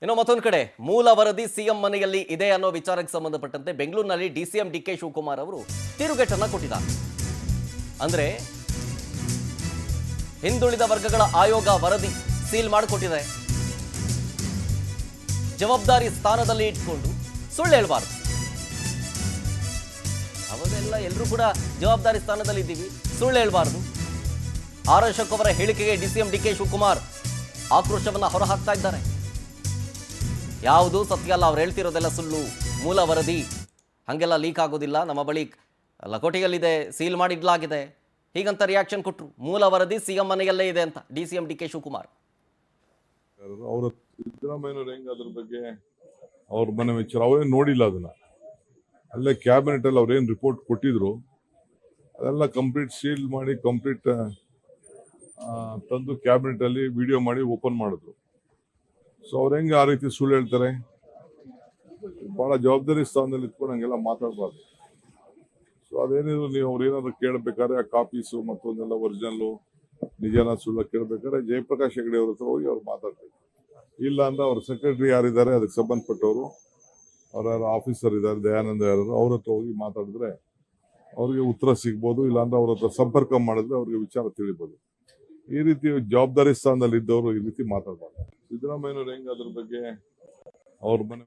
ಇನ್ನು ಮತ್ತೊಂದು ಕಡೆ ಮೂಲ ವರದಿ ಸಿಎಂ ಮನೆಯಲ್ಲಿ ಇದೆ ಅನ್ನೋ ವಿಚಾರಕ್ಕೆ ಸಂಬಂಧಪಟ್ಟಂತೆ ಬೆಂಗಳೂರಿನಲ್ಲಿ ಡಿಸಿಎಂ ಡಿಕೆ ಶಿವಕುಮಾರ್ ಅವರು ತಿರುಗೇಟನ್ನ ಕೊಟ್ಟಿದ್ದಾರೆ. ಅಂದ್ರೆ ಹಿಂದುಳಿದ ವರ್ಗಗಳ ಆಯೋಗ ವರದಿ ಸೀಲ್ ಮಾಡಿಕೊಟ್ಟಿದೆ. ಜವಾಬ್ದಾರಿ ಸ್ಥಾನದಲ್ಲಿ ಇಟ್ಕೊಂಡು ಸುಳ್ಳು ಹೇಳಬಾರ್ದು. ಅವಾಗೆಲ್ಲ ಎಲ್ಲರೂ ಕೂಡ ಜವಾಬ್ದಾರಿ ಸ್ಥಾನದಲ್ಲಿ ಇದ್ದೀವಿ, ಸುಳ್ಳು ಹೇಳಬಾರ್ದು. ಆರ್ ಅಶೋಕ್ ಅವರ ಹೇಳಿಕೆಗೆ ಡಿಸಿಎಂ ಡಿಕೆ ಶಿವಕುಮಾರ್ ಆಕ್ರೋಶವನ್ನ ಹೊರಹಾಕ್ತಾ ಇದ್ದಾರೆ. ಯಾವುದು ಸತ್ಯ ಅಲ್ಲ, ಅವ್ರು ಹೇಳ್ತಿರೋದೆಲ್ಲ ಸುಳ್ಳು, ಮೂಲ ವರದಿ ಹಾಗೆಲ್ಲ ಲೀಕ್ ಆಗೋದಿಲ್ಲ, ನಮ್ಮ ಬಳಿ ಲಕೋಟೆಯಲ್ಲಿದೆ, ಸೀಲ್ ಮಾಡಿಡ್ಲಾಗಿದೆ, ಹೀಗಂತ ರಿಯಾಕ್ಷನ್ ಕೊಟ್ಟರು. ಮೂಲ ವರದಿ ಸಿಎಂ ಮನೆಯಲ್ಲೇ ಇದೆ ಅಂತ ಡಿಸಿಎಂ ಡಿಕೆ ಶಿವಕುಮಾರ್. ಅವರ ಸಿದ್ದರಾಮಯ್ಯನವ್ರು ಹೆಂಗ್ ಅದ್ರ ಬಗ್ಗೆ ಅವ್ರ ಮನೆ ವಿಚಾರ ಅವ್ರೇನ್ ನೋಡಿಲ್ಲ. ಅದನ್ನ ಅಲ್ಲೇ ಕ್ಯಾಬಿನೆಟ್ ಅಲ್ಲಿ ಅವ್ರೇನ್ ರಿಪೋರ್ಟ್ ಕೊಟ್ಟಿದ್ರು ಅದೆಲ್ಲ ಕಂಪ್ಲೀಟ್ ಸೀಲ್ ಮಾಡಿ ಕಂಪ್ಲೀಟ್ ತಂದು ಕ್ಯಾಬಿನೆಟ್ ಅಲ್ಲಿ ವಿಡಿಯೋ ಮಾಡಿ ಓಪನ್ ಮಾಡಿದ್ರು. ಸೊ ಅವ್ರ ಹೆಂಗ್ ಆ ರೀತಿ ಸುಳ್ಳು ಹೇಳ್ತಾರೆ? ಬಹಳ ಜವಾಬ್ದಾರಿ ಸ್ಥಾನದಲ್ಲಿ ಇಟ್ಕೊಂಡು ಹಂಗೆಲ್ಲ ಮಾತಾಡಬಾರ್ದು. ಸೊ ಅದೇನಿದ್ರು ನೀವು ಅವ್ರು ಏನಾದ್ರು ಕೇಳಬೇಕಾದ್ರೆ ಆ ಕಾಪೀಸು ಮತ್ತೊಂದೆಲ್ಲ ಒರಿಜಿನಲ್ ನಿಜನ ಸುಳ್ಳು ಕೇಳಬೇಕಾದ್ರೆ ಜಯಪ್ರಕಾಶ್ ಹೆಗಡೆ ಅವ್ರ ಹತ್ರ ಹೋಗಿ ಅವ್ರು ಮಾತಾಡ್ಬೇಕು. ಇಲ್ಲ ಅಂದ್ರೆ ಅವ್ರ ಸೆಕ್ರೆಟರಿ ಯಾರಿದ್ದಾರೆ ಅದಕ್ಕೆ ಸಂಬಂಧಪಟ್ಟವರು, ಅವ್ರ ಯಾರು ಆಫೀಸರ್ ಇದ್ದಾರೆ, ದಯಾನಂದ ಯಾರು, ಅವ್ರ ಹತ್ರ ಹೋಗಿ ಮಾತಾಡಿದ್ರೆ ಅವ್ರಿಗೆ ಉತ್ತರ ಸಿಗ್ಬೋದು. ಇಲ್ಲಾಂದ್ರೆ ಅವ್ರ ಹತ್ರ ಸಂಪರ್ಕ ಮಾಡಿದ್ರೆ ಅವ್ರಿಗೆ ವಿಚಾರ ತಿಳಿಬೋದು. ಈ ರೀತಿ ಜವಾಬ್ದಾರಿ ಸ್ಥಾನದಲ್ಲಿ ಇದ್ದವರು ಈ ರೀತಿ ಮಾತಾಡಬಾರ್ದು. ಸಿದ್ದರಾಮಯ್ಯನವ್ರು ಹೆಂಗ್ ಅದ್ರ ಬಗ್ಗೆ ಅವ್ರ ಮನೆ